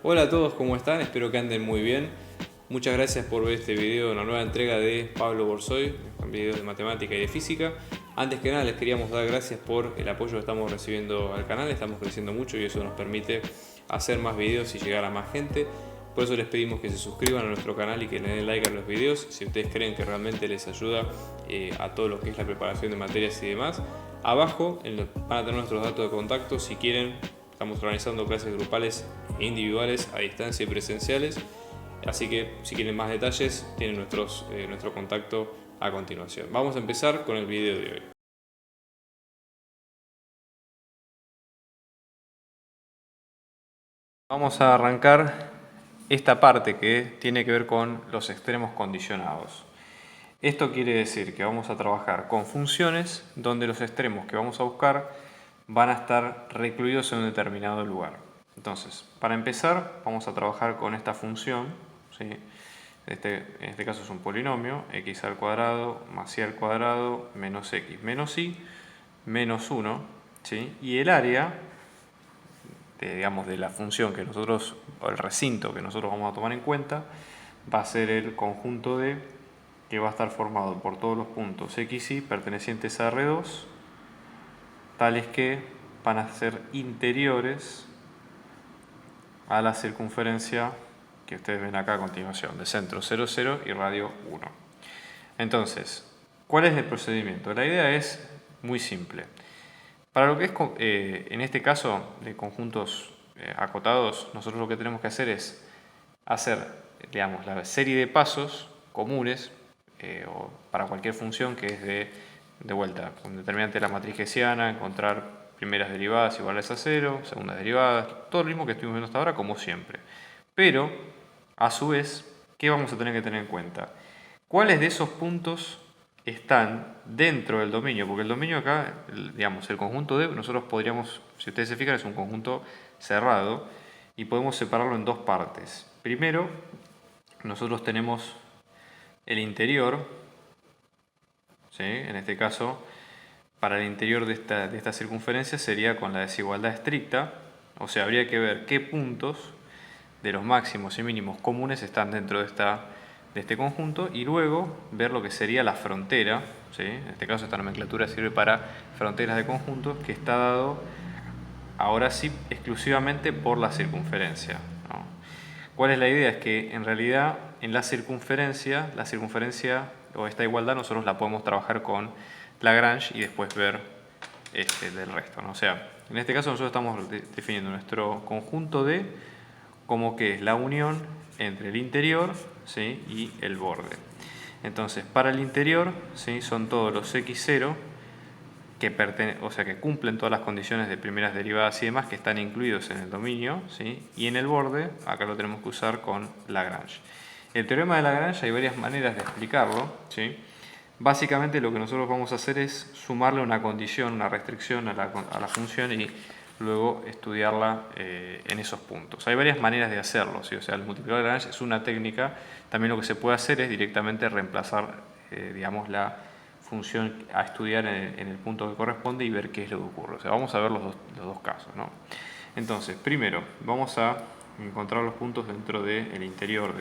Hola a todos, ¿cómo están? Espero que anden muy bien. Muchas gracias por ver este video, una nueva entrega de Pablo Borsoy, con videos de matemática y de física. Antes que nada les queríamos dar gracias por el apoyo que estamos recibiendo al canal, estamos creciendo mucho y eso nos permite hacer más videos y llegar a más gente. Por eso les pedimos que se suscriban a nuestro canal y que le den like a los videos si ustedes creen que realmente les ayuda a todo lo que es la preparación de materias y demás. Abajo van a tener nuestros datos de contacto si quieren. Estamos organizando clases grupales e individuales a distancia y presenciales. Así que si quieren más detalles tienen nuestro contacto a continuación. Vamos a empezar con el video de hoy. Vamos a arrancar esta parte que tiene que ver con los extremos condicionados. Esto quiere decir que vamos a trabajar con funciones donde los extremos que vamos a buscar van a estar recluidos en un determinado lugar. Entonces, para empezar, vamos a trabajar con esta función, ¿sí? En este caso es un polinomio, x al cuadrado más y al cuadrado menos x menos y menos 1, ¿sí? Y el área de la función que nosotros, o el recinto que nosotros vamos a tomar en cuenta, va a ser el conjunto de que va a estar formado por todos los puntos x, y pertenecientes a R2, tales que van a ser interiores a la circunferencia que ustedes ven acá a continuación, de centro 0, 0 y radio 1. Entonces, ¿cuál es el procedimiento? La idea es muy simple. Para lo que es, en este caso, de conjuntos acotados, nosotros lo que tenemos que hacer es hacer, digamos, la serie de pasos comunes o para cualquier función que es de vuelta, con determinante de la matriz hessiana, encontrar primeras derivadas iguales a 0, segundas derivadas, todo lo mismo que estuvimos viendo hasta ahora, como siempre. Pero, a su vez, ¿qué vamos a tener que tener en cuenta? ¿Cuáles de esos puntos están dentro del dominio? Porque el dominio acá, digamos, el conjunto D, nosotros podríamos, si ustedes se fijan, es un conjunto cerrado y podemos separarlo en dos partes. Primero, nosotros tenemos el interior, ¿sí? En este caso, para el interior de esta circunferencia sería con la desigualdad estricta, o sea, habría que ver qué puntos de los máximos y mínimos comunes están dentro de este conjunto y luego ver lo que sería la frontera, ¿sí? En este caso esta nomenclatura sirve para fronteras de conjuntos, que está dado ahora sí exclusivamente por la circunferencia, ¿no? ¿Cuál es la idea? Es que en realidad en la circunferencia o esta igualdad nosotros la podemos trabajar con Lagrange y después ver del resto, ¿no? O sea, en este caso nosotros estamos definiendo nuestro conjunto de como que es la unión entre el interior, ¿sí? Y el borde. Entonces, para el interior, ¿sí? Son todos los x0 que cumplen todas las condiciones de primeras derivadas y demás que están incluidos en el dominio, ¿sí? Y en el borde, acá lo tenemos que usar con Lagrange. El teorema de Lagrange hay varias maneras de explicarlo, ¿sí? Básicamente lo que nosotros vamos a hacer es sumarle una condición, una restricción a la función y luego estudiarla en esos puntos. Hay varias maneras de hacerlo, ¿sí? O sea, el multiplicador de Lagrange es una técnica. También lo que se puede hacer es directamente reemplazar, digamos, la función a estudiar en el punto que corresponde y ver qué es lo que ocurre. O sea, vamos a ver los dos casos, ¿no? Entonces, primero, vamos a encontrar los puntos dentro del interior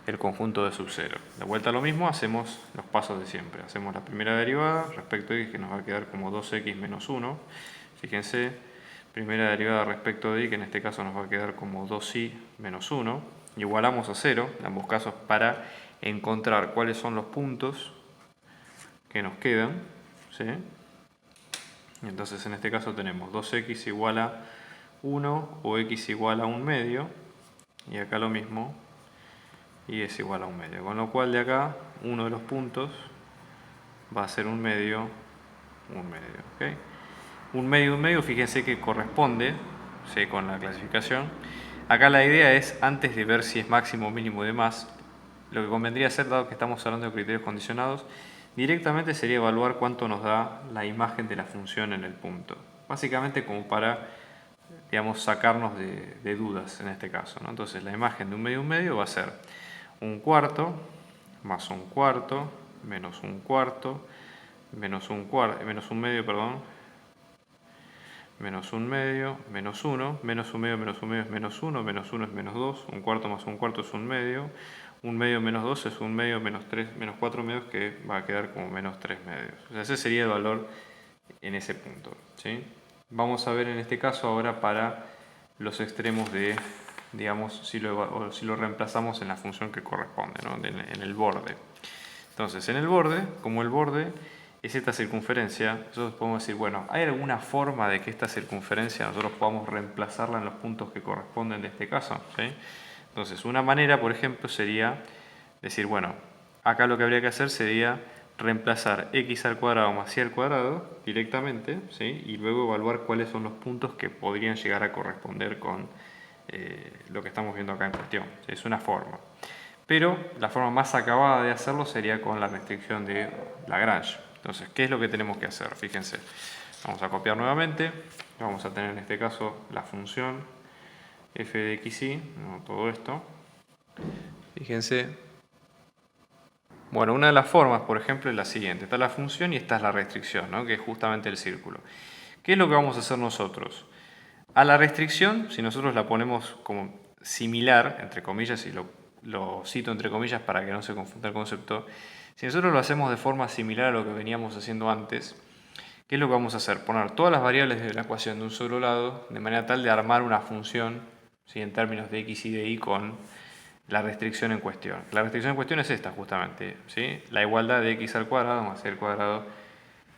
del conjunto de sub 0. De vuelta a lo mismo, hacemos los pasos de siempre. Hacemos la primera derivada respecto de x, que nos va a quedar como 2x menos 1. Fíjense, primera derivada respecto de y, que en este caso nos va a quedar como 2y menos 1. Igualamos a 0, en ambos casos, para encontrar cuáles son los puntos que nos quedan, ¿sí? Entonces en este caso tenemos 2x igual a 1 o x igual a 1 medio, y acá lo mismo, y es igual a 1 medio. Con lo cual de acá uno de los puntos va a ser 1 medio, 1 medio. ¿Okay? 1 medio, fíjense que corresponde, ¿sí? Con la clasificación. Acá la idea es, antes de ver si es máximo o mínimo y demás, lo que convendría hacer, dado que estamos hablando de criterios condicionados, directamente sería evaluar cuánto nos da la imagen de la función en el punto. Básicamente como para, digamos, sacarnos de dudas en este caso, ¿no? Entonces la imagen de 1 medio va a ser 1/4 más 1/4 menos 1/4 menos 1 medio, perdón, menos 1 medio, menos 1, menos 1 medio, menos 1 medio es menos 1, menos 1 es menos 2, un cuarto más un cuarto es 1 medio menos 2 es 1 medio menos 3, menos 4 medios, que va a quedar como menos 3 medios. O sea, ese sería el valor en ese punto, ¿sí? Vamos a ver en este caso ahora para los extremos de, digamos, si lo reemplazamos en la función que corresponde, ¿no? En el borde. Entonces, en el borde, como el borde es esta circunferencia, nosotros podemos decir, bueno, ¿hay alguna forma de que esta circunferencia nosotros podamos reemplazarla en los puntos que corresponden de este caso? ¿Sí? Entonces, una manera, por ejemplo, sería decir, bueno, acá lo que habría que hacer sería reemplazar x al cuadrado más y al cuadrado directamente, ¿sí? Y luego evaluar cuáles son los puntos que podrían llegar a corresponder con lo que estamos viendo acá en cuestión. ¿Sí? Es una forma. Pero la forma más acabada de hacerlo sería con la restricción de Lagrange. Entonces, ¿qué es lo que tenemos que hacer? Fíjense, vamos a copiar nuevamente. Vamos a tener en este caso la función f de x y, ¿no? Todo esto. Fíjense. Bueno, una de las formas, por ejemplo, es la siguiente. Está la función y esta es la restricción, ¿no? Que es justamente el círculo. ¿Qué es lo que vamos a hacer nosotros? A la restricción, si nosotros la ponemos como similar, entre comillas, y lo cito entre comillas para que no se confunda el concepto, si nosotros lo hacemos de forma similar a lo que veníamos haciendo antes, ¿qué es lo que vamos a hacer? Poner todas las variables de la ecuación de un solo lado, de manera tal de armar una función, ¿sí? En términos de x y de y con la restricción en cuestión. La restricción en cuestión es esta justamente, ¿sí? La igualdad de x al cuadrado más y al cuadrado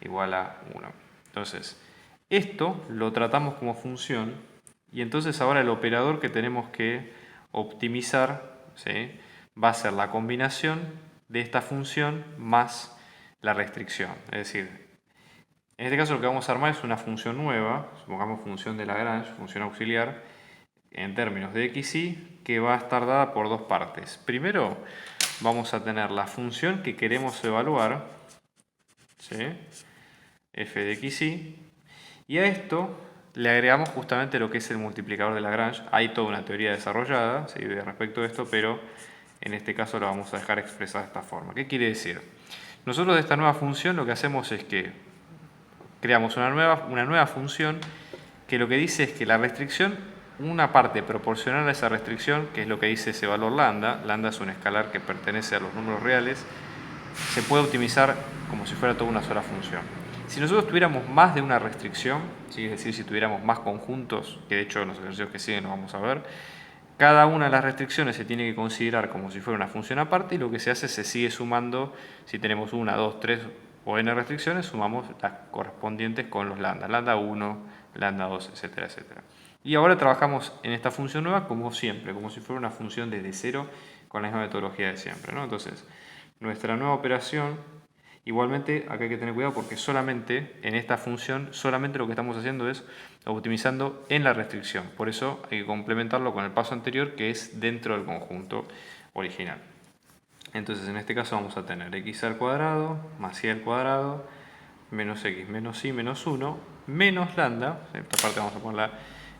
igual a 1. Entonces, esto lo tratamos como función y entonces ahora el operador que tenemos que optimizar, ¿sí? Va a ser la combinación de esta función más la restricción. Es decir, en este caso lo que vamos a armar es una función nueva, supongamos función de Lagrange, función auxiliar, en términos de x y, que va a estar dada por dos partes. Primero vamos a tener la función que queremos evaluar, ¿sí? F de x y a esto le agregamos justamente lo que es el multiplicador de Lagrange. Hay toda una teoría desarrollada, ¿sí? Respecto a esto, pero en este caso lo vamos a dejar expresada de esta forma. ¿Qué quiere decir? Nosotros de esta nueva función lo que hacemos es que creamos una nueva función que lo que dice es que la restricción, una parte proporcional a esa restricción, que es lo que dice ese valor lambda, lambda es un escalar que pertenece a los números reales, se puede optimizar como si fuera toda una sola función. Si nosotros tuviéramos más de una restricción, ¿sí? Es decir, si tuviéramos más conjuntos, que de hecho en los ejercicios que siguen lo vamos a ver, cada una de las restricciones se tiene que considerar como si fuera una función aparte y lo que se hace es se sigue sumando, si tenemos 1, 2, 3 o n restricciones, sumamos las correspondientes con los lambda, lambda 1, lambda 2, etcétera, etcétera. Y ahora trabajamos en esta función nueva como siempre, como si fuera una función desde cero con la misma metodología de siempre, ¿no? Entonces, nuestra nueva operación, igualmente acá hay que tener cuidado porque solamente en esta función, solamente lo que estamos haciendo es optimizando en la restricción. Por eso hay que complementarlo con el paso anterior que es dentro del conjunto original. Entonces en este caso vamos a tener x al cuadrado más y al cuadrado menos x menos y menos 1 menos lambda, esta parte vamos a ponerla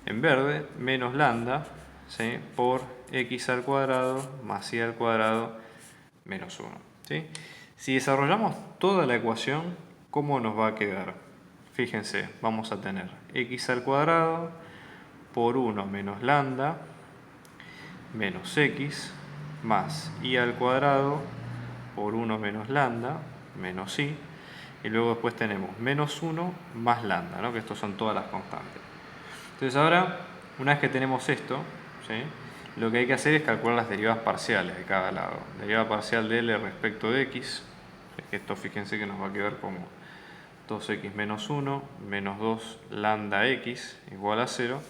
en verde, menos lambda, ¿sí? Por x al cuadrado más y al cuadrado menos 1. ¿Sí? Si desarrollamos toda la ecuación, ¿cómo nos va a quedar? Fíjense, vamos a tener x al cuadrado por 1 menos lambda menos x más y al cuadrado por 1 menos lambda menos y. Y luego después tenemos menos 1 más lambda, ¿no? Que estos son todas las constantes. Entonces ahora, una vez que tenemos esto, ¿sí? Lo que hay que hacer es calcular las derivadas parciales de cada lado. Derivada parcial de L respecto de x. Esto fíjense que nos va a quedar como 2x menos 1 menos 2 lambda x igual a 0.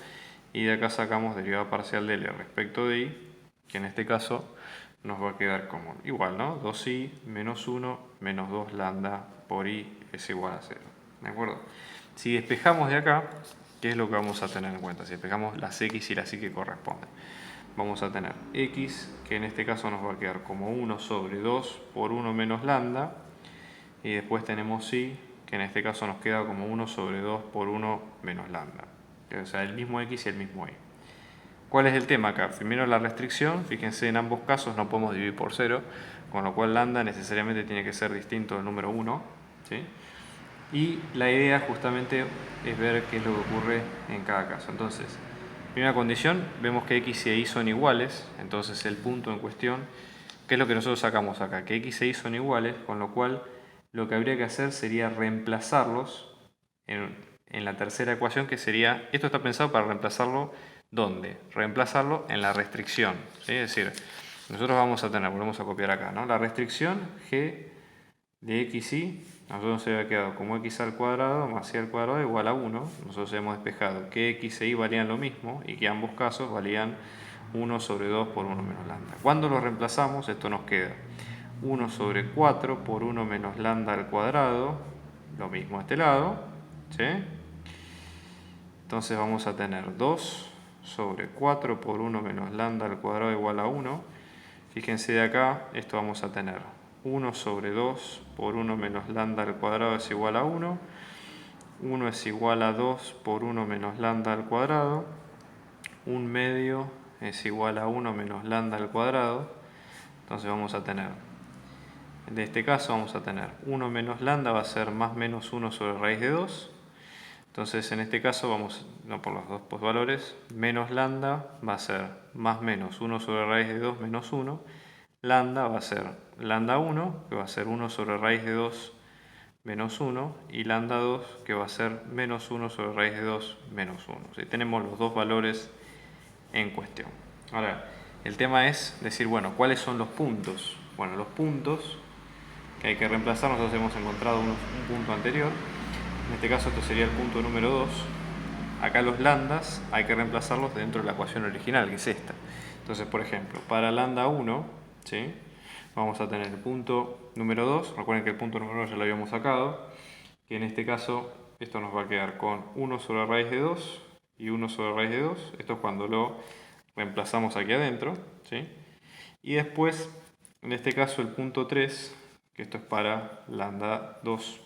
Y de acá sacamos derivada parcial de L respecto de y, que en este caso nos va a quedar como igual, ¿no? 2i menos 1 menos 2 lambda por i es igual a 0. ¿De acuerdo? Si despejamos de acá, ¿qué es lo que vamos a tener en cuenta? Si despejamos las x y las y que corresponden. Vamos a tener x, que en este caso nos va a quedar como 1 sobre 2 por 1 menos lambda. Y después tenemos y, que en este caso nos queda como 1 sobre 2 por 1 menos lambda. O sea, el mismo x y el mismo y. ¿Cuál es el tema acá? Primero la restricción, fíjense en ambos casos no podemos dividir por 0, con lo cual lambda necesariamente tiene que ser distinto del número 1, ¿sí? Y la idea justamente es ver qué es lo que ocurre en cada caso. Entonces, primera condición, vemos que x y y son iguales, entonces el punto en cuestión, ¿qué es lo que nosotros sacamos acá? Que x y y son iguales, con lo cual lo que habría que hacer sería reemplazarlos en la tercera ecuación, que sería, esto está pensado para reemplazarlo, ¿dónde? Reemplazarlo en la restricción, ¿sí? Es decir, nosotros vamos a tener, volvemos a copiar acá, ¿no? La restricción g de x y, nosotros nos había quedado como x al cuadrado más y al cuadrado igual a 1. Nosotros hemos despejado que x e y valían lo mismo y que ambos casos valían 1 sobre 2 por 1 menos lambda. Cuando lo reemplazamos, esto nos queda 1 sobre 4 por 1 menos lambda al cuadrado, lo mismo a este lado, ¿sí? Entonces vamos a tener 2 sobre 4 por 1 menos lambda al cuadrado igual a 1. Fíjense de acá, esto vamos a tener 1 sobre 2 por 1 menos lambda al cuadrado es igual a 1. 1 es igual a 2 por 1 menos lambda al cuadrado. 1 medio es igual a 1 menos lambda al cuadrado. Entonces vamos a tener, de este caso vamos a tener 1 menos lambda va a ser más menos 1 sobre raíz de 2. Entonces en este caso vamos, no por los dos valores, menos lambda va a ser más menos 1 sobre raíz de 2 menos 1. Lambda va a ser lambda 1, que va a ser 1 sobre raíz de 2 menos 1, y lambda 2, que va a ser menos 1 sobre raíz de 2 menos 1. ¿Sí? Tenemos los dos valores en cuestión. Ahora, el tema es decir, bueno, ¿cuáles son los puntos? Bueno, los puntos que hay que reemplazar, nosotros hemos encontrado un punto anterior. En este caso esto sería el punto número 2. Acá los lambdas hay que reemplazarlos dentro de la ecuación original, que es esta. Entonces, por ejemplo, para lambda 1, ¿sí? Vamos a tener el punto número 2. Recuerden que el punto número 1 ya lo habíamos sacado. Que en este caso, esto nos va a quedar con 1 sobre raíz de 2 y 1 sobre raíz de 2. Esto es cuando lo reemplazamos aquí adentro, ¿sí? Y después, en este caso, el punto 3, que esto es para lambda 2.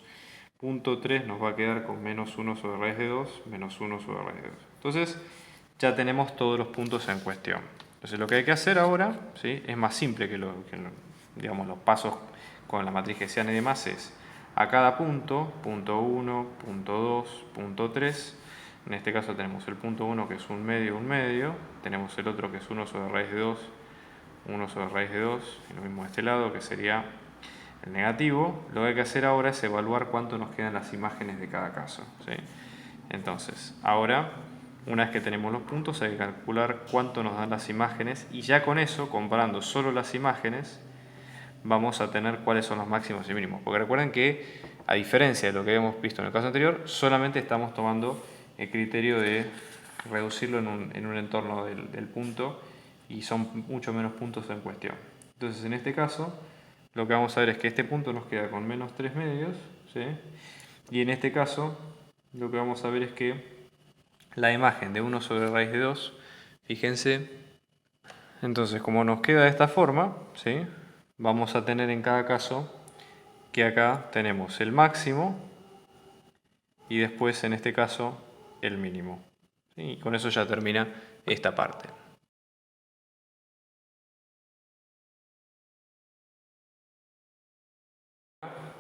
Punto 3 nos va a quedar con menos 1 sobre raíz de 2, menos 1 sobre raíz de 2. Entonces, ya tenemos todos los puntos en cuestión. Entonces, lo que hay que hacer ahora, ¿sí? Es más simple que, digamos, los pasos con la matriz hessiana y demás, es a cada punto, punto 1, punto 2, punto 3. En este caso tenemos el punto 1 que es 1 medio, tenemos el otro que es 1 sobre raíz de 2, 1 sobre raíz de 2, y lo mismo de este lado que sería el negativo. Lo que hay que hacer ahora es evaluar cuánto nos quedan las imágenes de cada caso, ¿sí? Entonces, ahora, una vez que tenemos los puntos, hay que calcular cuánto nos dan las imágenes, y ya con eso, comparando solo las imágenes, vamos a tener cuáles son los máximos y mínimos. Porque recuerden que, a diferencia de lo que habíamos visto en el caso anterior, solamente estamos tomando el criterio de reducirlo en un entorno del punto, y son mucho menos puntos en cuestión. Entonces, en este caso, lo que vamos a ver es que este punto nos queda con menos 3 medios, ¿sí? Y en este caso, lo que vamos a ver es que la imagen de 1 sobre raíz de 2, fíjense, entonces como nos queda de esta forma, ¿sí? Vamos a tener en cada caso que acá tenemos el máximo y después en este caso el mínimo, ¿sí? Y con eso ya termina esta parte.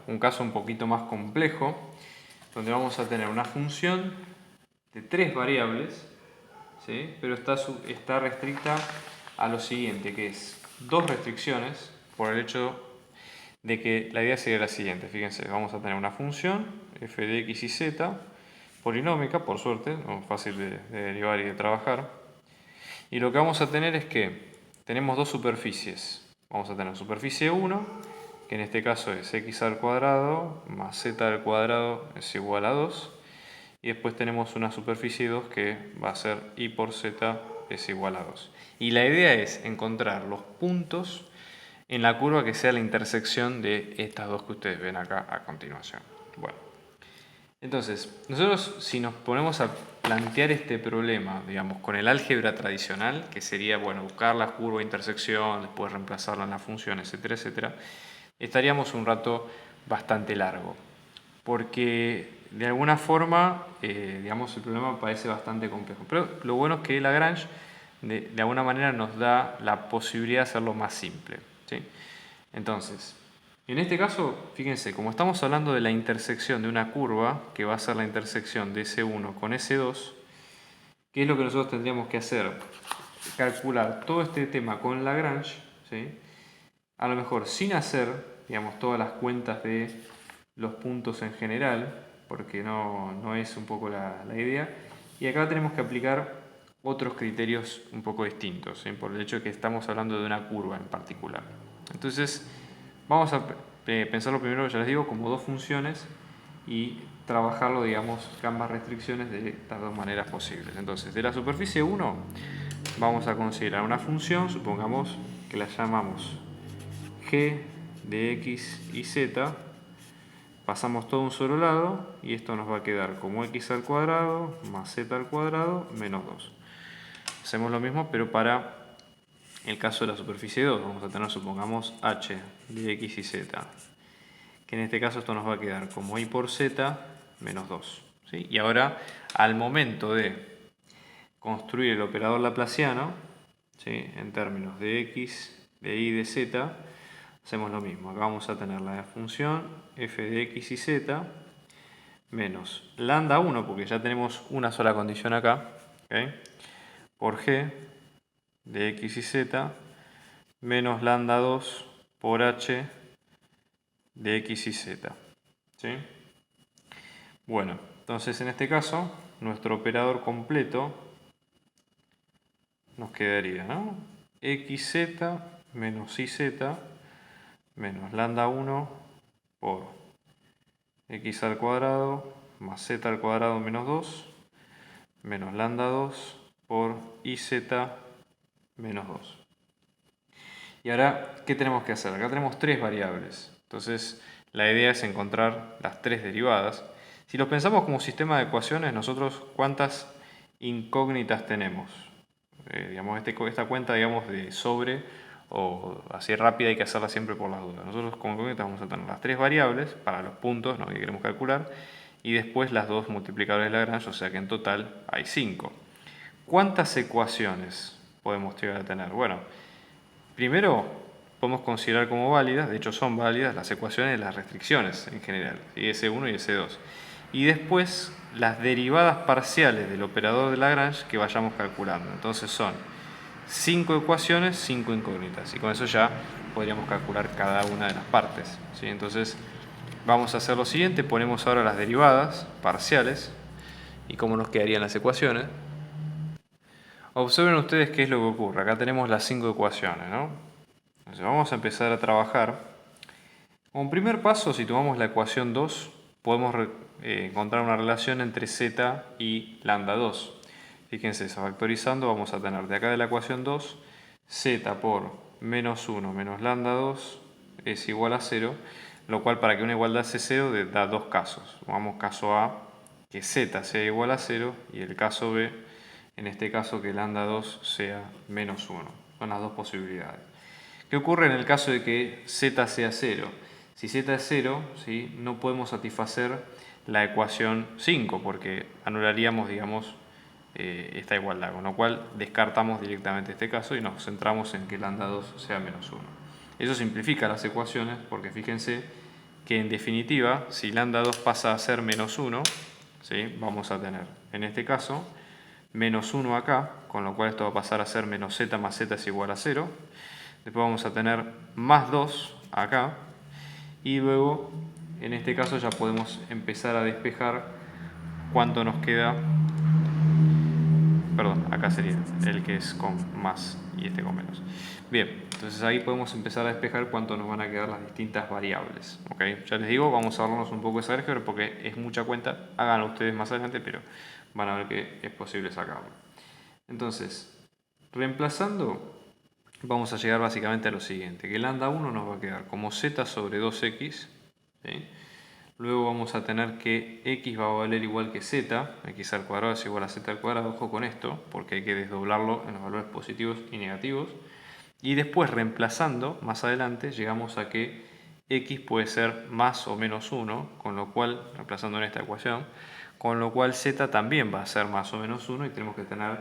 Un caso un poquito más complejo, donde vamos a tener una función de 3 variables, ¿sí? Pero está restricta a lo siguiente, que es 2 restricciones, por el hecho de que la idea sería la siguiente. Fíjense, vamos a tener una función f de x y z, polinómica, por suerte, fácil de derivar y de trabajar. Y lo que vamos a tener es que tenemos dos superficies. Vamos a tener superficie 1, que en este caso es x al cuadrado más z al cuadrado es igual a 2. Y después tenemos una superficie 2 que va a ser y por z es igual a 2. Y la idea es encontrar los puntos en la curva que sea la intersección de estas dos que ustedes ven acá a continuación. Bueno, entonces, nosotros si nos ponemos a plantear este problema, digamos, con el álgebra tradicional, que sería, bueno, buscar la curva de intersección, después reemplazarla en las funciones, etcétera, etcétera, estaríamos un rato bastante largo. Porque de alguna forma, digamos, el problema parece bastante complejo. Pero lo bueno es que Lagrange de alguna manera nos da la posibilidad de hacerlo más simple, ¿sí? Entonces, En este caso, fíjense, como estamos hablando de la intersección de una curva, que va a ser la intersección de S1 con S2, ¿qué es lo que nosotros tendríamos que hacer? Calcular todo este tema con Lagrange, ¿sí? A lo mejor sin hacer, digamos, todas las cuentas de los puntos en general, porque no es un poco la idea. Y acá tenemos que aplicar otros criterios un poco distintos, ¿sí? Por el hecho de que estamos hablando de una curva en particular. Entonces, vamos a pensarlo primero, ya les digo, como dos funciones y trabajarlo, digamos, ambas restricciones de las dos maneras posibles. Entonces, de la superficie 1 vamos a considerar una función, supongamos que la llamamos g de x y z, pasamos todo a un solo lado y esto nos va a quedar como x al cuadrado más z al cuadrado menos 2. Hacemos lo mismo pero para el caso de la superficie 2, vamos a tener, supongamos, h de x y z, que en este caso esto nos va a quedar como y por z menos 2. ¿Sí? Y ahora, al momento de construir el operador laplaciano, ¿sí? En términos de x, de y, de z, hacemos lo mismo. Acá vamos a tener la función f de x y z menos lambda 1, porque ya tenemos una sola condición acá, ¿okay? Por g de x y z menos lambda 2 por h de x y z. ¿Sí? Bueno, entonces en este caso nuestro operador completo nos quedaría, ¿no? xz menos yz menos lambda 1 por x al cuadrado más z al cuadrado menos 2 menos lambda 2 por iz menos 2. Y ahora, ¿qué tenemos que hacer? Acá tenemos tres variables. Entonces, la idea es encontrar las tres derivadas. Si lo pensamos como sistema de ecuaciones, nosotros, ¿cuántas incógnitas tenemos? Digamos, esta cuenta, digamos, de sobre o así rápida hay que hacerla siempre por las dudas. Nosotros como incógnitas vamos a tener las tres variables para los puntos, ¿no?, que queremos calcular, y después las dos multiplicadores de Lagrange, o sea que en total hay 5. ¿Cuántas ecuaciones podemos llegar a tener? Bueno, primero podemos considerar como válidas, de hecho son válidas, las ecuaciones de las restricciones en general, ¿sí? S1 y S2. Y después las derivadas parciales del operador de Lagrange que vayamos calculando. Entonces son 5 ecuaciones, 5 incógnitas. Y con eso ya podríamos calcular cada una de las partes, ¿sí? Entonces vamos a hacer lo siguiente, ponemos ahora las derivadas parciales y cómo nos quedarían las ecuaciones. Observen ustedes qué es lo que ocurre. Acá tenemos las 5 ecuaciones, ¿no? Entonces vamos a empezar a trabajar. Como primer paso, si tomamos la ecuación 2, podemos encontrar una relación entre z y lambda 2. Fíjense, factorizando vamos a tener de acá de la ecuación 2, z por menos 1 menos lambda 2 es igual a 0, lo cual para que una igualdad sea 0 da dos casos. Vamos caso A, que z sea igual a 0, y el caso B, en este caso que lambda 2 sea menos 1. Son las dos posibilidades. ¿Qué ocurre en el caso de que z sea 0? Si z es 0, ¿sí?, no podemos satisfacer la ecuación 5 porque anularíamos, digamos, esta igualdad, con lo cual descartamos directamente este caso y nos centramos en que lambda 2 sea menos 1. Eso simplifica las ecuaciones porque fíjense que en definitiva, si lambda 2 pasa a ser menos 1, ¿sí?, vamos a tener en este caso menos 1 acá, con lo cual esto va a pasar a ser menos z más z es igual a 0. Después vamos a tener más 2 acá. Y luego, en este caso, ya podemos empezar a despejar cuánto nos queda. Perdón, acá sería el que es con más y este con menos. Bien, entonces ahí podemos empezar a despejar cuánto nos van a quedar las distintas variables. ¿Okay? Ya les digo, vamos a ahorrarnos un poco ese álgebra porque es mucha cuenta. Háganlo ustedes más adelante, pero van a ver que es posible sacarlo. Entonces, reemplazando, vamos a llegar básicamente a lo siguiente, que lambda 1 nos va a quedar como z sobre 2x, ¿sí? Luego vamos a tener que x va a valer igual que z, x al cuadrado es igual a z al cuadrado, ojo con esto, porque hay que desdoblarlo en los valores positivos y negativos. Y después, reemplazando, más adelante, llegamos a que x puede ser más o menos 1, con lo cual, reemplazando en esta ecuación, con lo cual z también va a ser más o menos 1 y tenemos que tener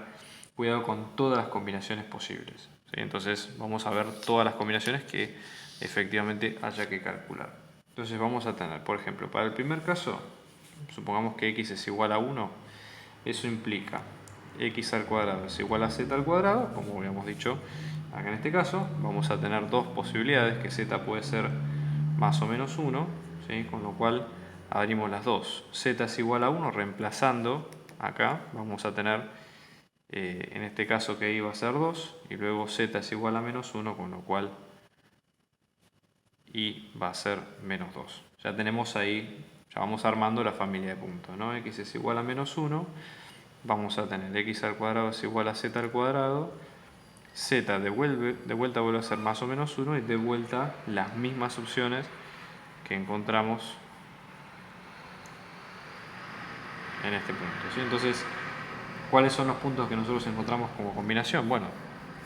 cuidado con todas las combinaciones posibles, ¿sí? Entonces vamos a ver todas las combinaciones que efectivamente haya que calcular. Entonces vamos a tener, por ejemplo, para el primer caso, supongamos que x es igual a 1, eso implica x al cuadrado es igual a z al cuadrado, como habíamos dicho acá en este caso. Vamos a tener dos posibilidades, que z puede ser más o menos 1, ¿sí? Con lo cual abrimos las dos. Z es igual a 1, reemplazando acá, vamos a tener en este caso que y va a ser 2, y luego z es igual a menos 1, con lo cual y va a ser menos 2. Ya tenemos ahí, ya vamos armando la familia de puntos, ¿no? X es igual a menos 1, vamos a tener x al cuadrado es igual a z al cuadrado, z de vuelta vuelve a ser más o menos 1 y de vuelta las mismas opciones que encontramos en este punto, ¿sí? Entonces, ¿cuáles son los puntos que nosotros encontramos como combinación? Bueno,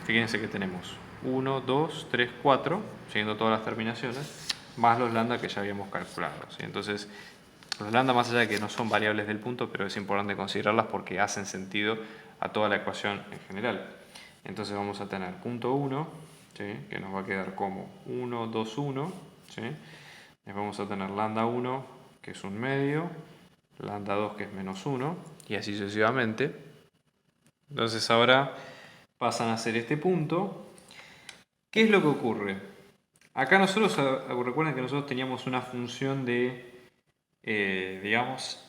fíjense que tenemos 1, 2, 3, 4, siguiendo todas las terminaciones, más los lambda que ya habíamos calculado, ¿sí? Entonces, los lambda, más allá de que no son variables del punto, pero es importante considerarlas porque hacen sentido a toda la ecuación en general. Entonces vamos a tener punto 1, ¿sí? Que nos va a quedar como 1, 2, 1, ¿sí? Después vamos a tener lambda 1, que es un medio, lambda 2, que es menos 1, y así sucesivamente. Entonces ahora pasan a ser este punto. ¿Qué es lo que ocurre? Acá nosotros, recuerden que nosotros teníamos una función de, digamos,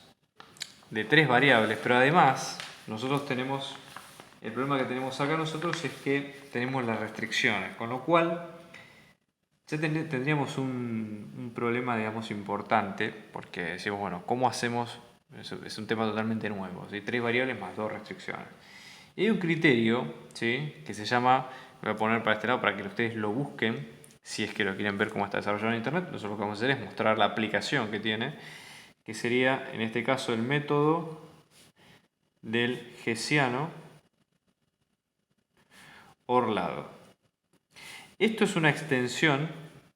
de 3 variables, pero además nosotros tenemos, el problema que tenemos acá nosotros es que tenemos las restricciones, con lo cual ya tendríamos un problema, digamos, importante, porque decimos, bueno, ¿cómo hacemos? Es un tema totalmente nuevo, ¿sí? 3 variables más 2 restricciones. Y hay un criterio, ¿sí? Que se llama, voy a poner para este lado para que ustedes lo busquen, si es que lo quieren ver cómo está desarrollado en internet. Nosotros lo que vamos a hacer es mostrar la aplicación que tiene, que sería en este caso el método del hessiano orlado. Esto es una extensión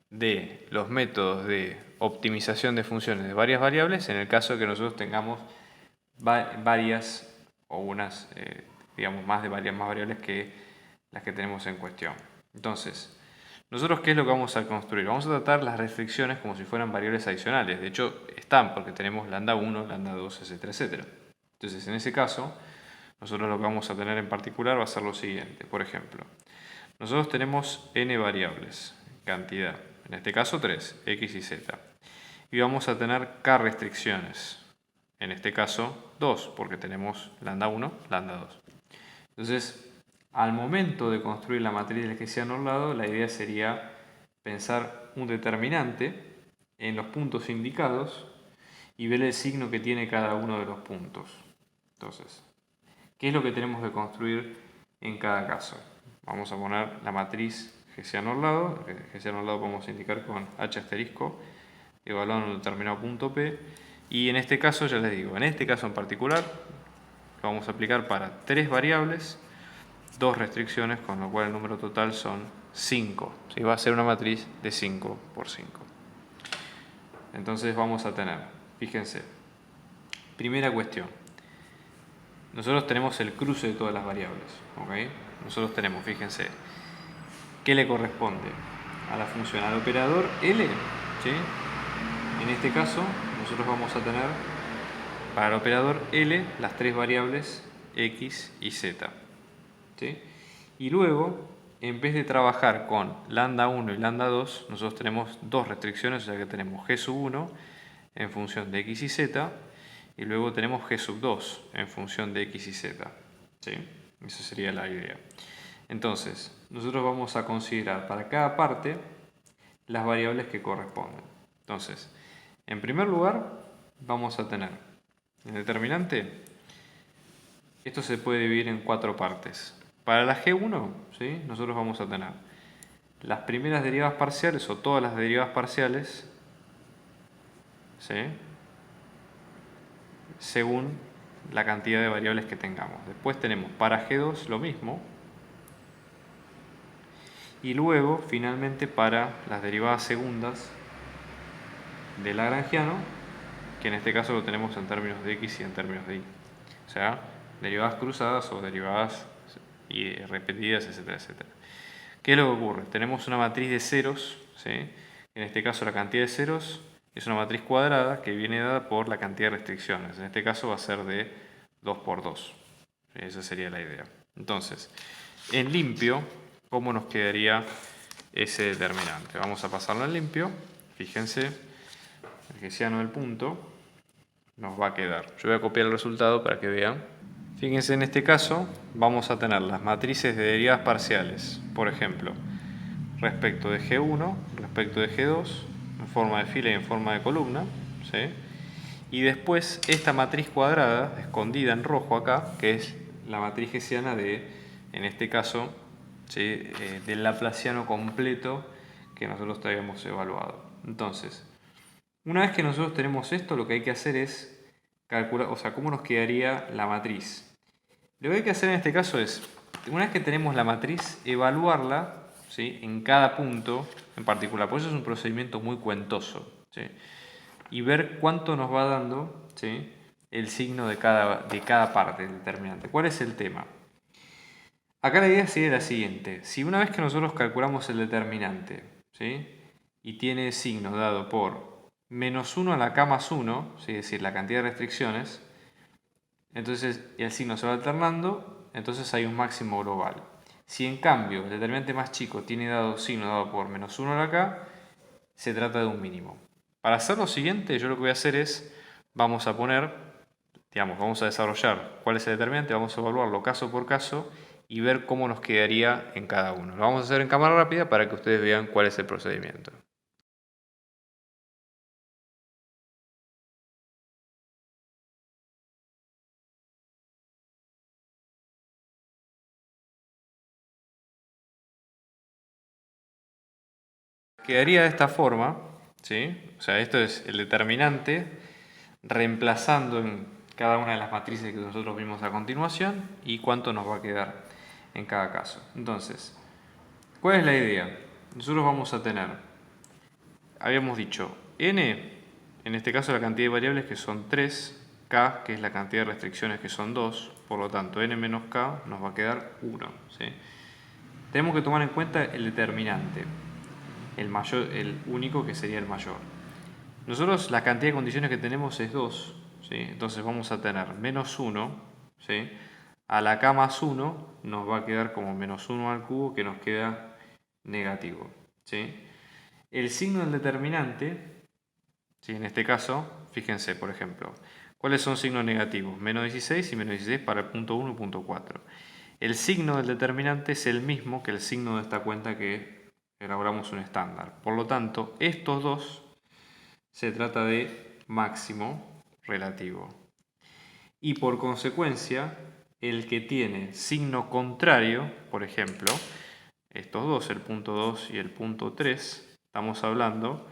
de los métodos de optimización de funciones de varias variables en el caso de que nosotros tengamos varias o unas, digamos, más variables que las que tenemos en cuestión. Entonces, nosotros, ¿qué es lo que vamos a construir? Vamos a tratar las restricciones como si fueran variables adicionales. De hecho, están porque tenemos lambda 1, lambda 2, etcétera, etcétera. Entonces, en ese caso, nosotros lo que vamos a tener en particular va a ser lo siguiente. Por ejemplo, nosotros tenemos n variables, cantidad, en este caso 3, x y z. Y vamos a tener k restricciones, en este caso 2, porque tenemos lambda 1, lambda 2. Entonces, al momento de construir la matriz del hessiano orlado, la idea sería pensar un determinante en los puntos indicados y ver el signo que tiene cada uno de los puntos. Entonces, ¿qué es lo que tenemos que construir en cada caso? Vamos a poner la matriz hessiano orlado. Hessiano orlado vamos a indicar con h asterisco evaluado en un determinado punto P. Y en este caso, ya les digo, en este caso en particular, lo vamos a aplicar para 3 variables, 2 restricciones, con lo cual el número total son 5. ¿Sí? Va a ser una matriz de 5 por 5. Entonces vamos a tener, fíjense, primera cuestión. Nosotros tenemos el cruce de todas las variables, ¿ok? Nosotros tenemos, fíjense, ¿qué le corresponde? A la función, al operador L, ¿sí? En este caso, nosotros vamos a tener para el operador L las 3 variables x y z, ¿sí? Y luego, en vez de trabajar con lambda 1 y lambda 2, nosotros tenemos 2 restricciones, o sea que tenemos g sub 1 en función de x y z, y luego tenemos g sub 2 en función de x y z, ¿sí? Esa sería la idea. Entonces, nosotros vamos a considerar para cada parte las variables que corresponden. Entonces, en primer lugar, vamos a tener el determinante. Esto se puede dividir en 4 partes. Para la G1, ¿sí? Nosotros vamos a tener las primeras derivadas parciales o todas las derivadas parciales, ¿sí? Según la cantidad de variables que tengamos. Después tenemos para G2 lo mismo. Y luego, finalmente, para las derivadas segundas del lagrangiano, que en este caso lo tenemos en términos de x y en términos de y. O sea, derivadas cruzadas o derivadas repetidas, etcétera, etcétera. ¿Qué es lo que ocurre? Tenemos una matriz de ceros, ¿sí? En este caso la cantidad de ceros es una matriz cuadrada que viene dada por la cantidad de restricciones. En este caso va a ser de 2 por 2. Esa sería la idea. Entonces, en limpio, ¿cómo nos quedaría ese determinante? Vamos a pasarlo en limpio. Fíjense, el hessiano del punto nos va a quedar. Yo voy a copiar el resultado para que vean. Fíjense, en este caso vamos a tener las matrices de derivadas parciales, por ejemplo, respecto de G1, respecto de G2, en forma de fila y en forma de columna, ¿sí? Y después esta matriz cuadrada, escondida en rojo acá, que es la matriz hessiana de, en este caso, ¿sí? Del laplaciano completo que nosotros habíamos evaluado. Entonces, una vez que nosotros tenemos esto, lo que hay que hacer es calcular, o sea, cómo nos quedaría la matriz. Lo que hay que hacer en este caso es, una vez que tenemos la matriz, evaluarla, ¿sí? En cada punto en particular. Por eso es un procedimiento muy cuentoso, ¿sí? Y ver cuánto nos va dando, ¿sí? El signo de cada parte del determinante. ¿Cuál es el tema? Acá la idea sería la siguiente. Si una vez que nosotros calculamos el determinante, ¿sí? Y tiene signo dado por menos 1 a la k más 1, ¿sí? Es decir, la cantidad de restricciones, entonces el signo se va alternando, entonces hay un máximo global. Si en cambio el determinante más chico tiene dado signo dado por menos 1 a la k, se trata de un mínimo. Para hacer lo siguiente, yo lo que voy a hacer es, vamos a poner, digamos, vamos a desarrollar cuál es el determinante, vamos a evaluarlo caso por caso y ver cómo nos quedaría en cada uno. Lo vamos a hacer en cámara rápida para que ustedes vean cuál es el procedimiento. Quedaría de esta forma, ¿sí? O sea, esto es el determinante reemplazando en cada una de las matrices que nosotros vimos a continuación y cuánto nos va a quedar en cada caso. Entonces, ¿cuál es la idea? Nosotros vamos a tener, habíamos dicho, n, en este caso la cantidad de variables que son 3, k, que es la cantidad de restricciones que son 2, por lo tanto n menos k nos va a quedar 1, ¿sí? Tenemos que tomar en cuenta el determinante, el mayor, el único que sería el mayor. Nosotros la cantidad de condiciones que tenemos es 2, ¿sí? Entonces vamos a tener menos 1, ¿sí? A la k más 1 nos va a quedar como menos 1 al cubo, que nos queda negativo, ¿sí? El signo del determinante, ¿sí? En este caso, fíjense, por ejemplo, ¿cuáles son signos negativos? Menos 16 y menos 16 para el punto 1 y punto 4. El signo del determinante es el mismo que el signo de esta cuenta que elaboramos un estándar. Por lo tanto, estos dos se trata de máximo relativo. Y por consecuencia, el que tiene signo contrario, por ejemplo, estos dos, el punto 2 y el punto 3, estamos hablando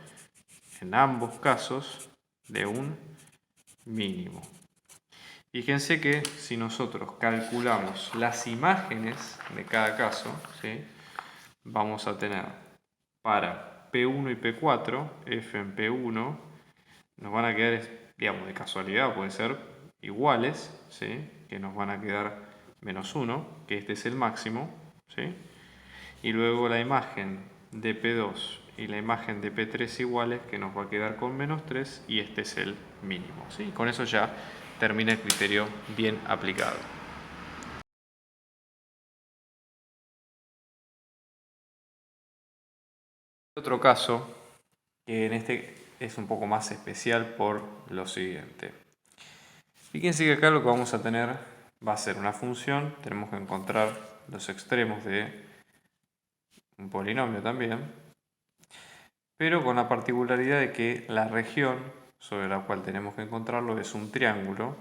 en ambos casos de un mínimo. Fíjense que si nosotros calculamos las imágenes de cada caso, ¿sí? Vamos a tener para P1 y P4, F en P1, nos van a quedar, digamos, de casualidad, puede ser iguales, ¿sí? Que nos van a quedar menos 1, que este es el máximo, ¿sí? Y luego la imagen de P2 y la imagen de P3 iguales, que nos va a quedar con menos 3 y este es el mínimo, ¿sí? Con eso ya termina el criterio bien aplicado. Otro caso, que en este es un poco más especial por lo siguiente. Fíjense que acá lo que vamos a tener va a ser una función, tenemos que encontrar los extremos de un polinomio también, pero con la particularidad de que la región sobre la cual tenemos que encontrarlo es un triángulo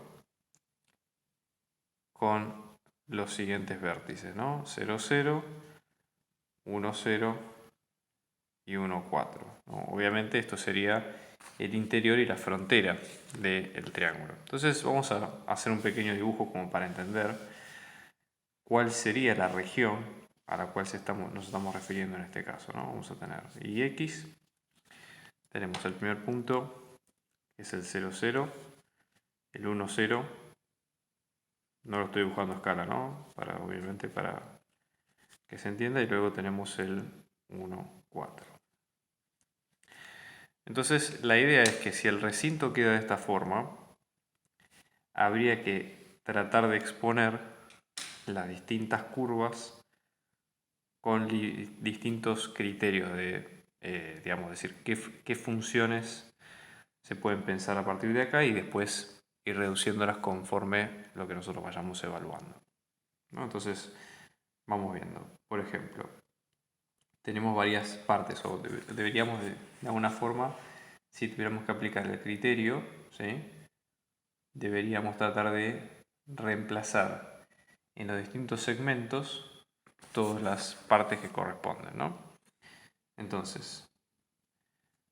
con los siguientes vértices, ¿no? 0, 0, 1, 0 y 1, 4. ¿no? Obviamente esto sería el interior y la frontera del triángulo. Entonces vamos a hacer un pequeño dibujo como para entender cuál sería la región a la cual nos estamos refiriendo en este caso, ¿no? Vamos a tener Ix, tenemos el primer punto, que es el 0, 0, el 1, 0, no lo estoy dibujando a escala, ¿no? Obviamente para que se entienda, y luego tenemos el 1, 4. Entonces la idea es que si el recinto queda de esta forma, habría que tratar de exponer las distintas curvas con distintos criterios de, digamos, decir, qué funciones se pueden pensar a partir de acá y después ir reduciéndolas conforme lo que nosotros vayamos evaluando, ¿no? Entonces, vamos viendo. Por ejemplo, tenemos varias partes, o deberíamos de alguna forma, si tuviéramos que aplicar el criterio, ¿sí?, deberíamos tratar de reemplazar en los distintos segmentos todas las partes que corresponden, ¿no? Entonces,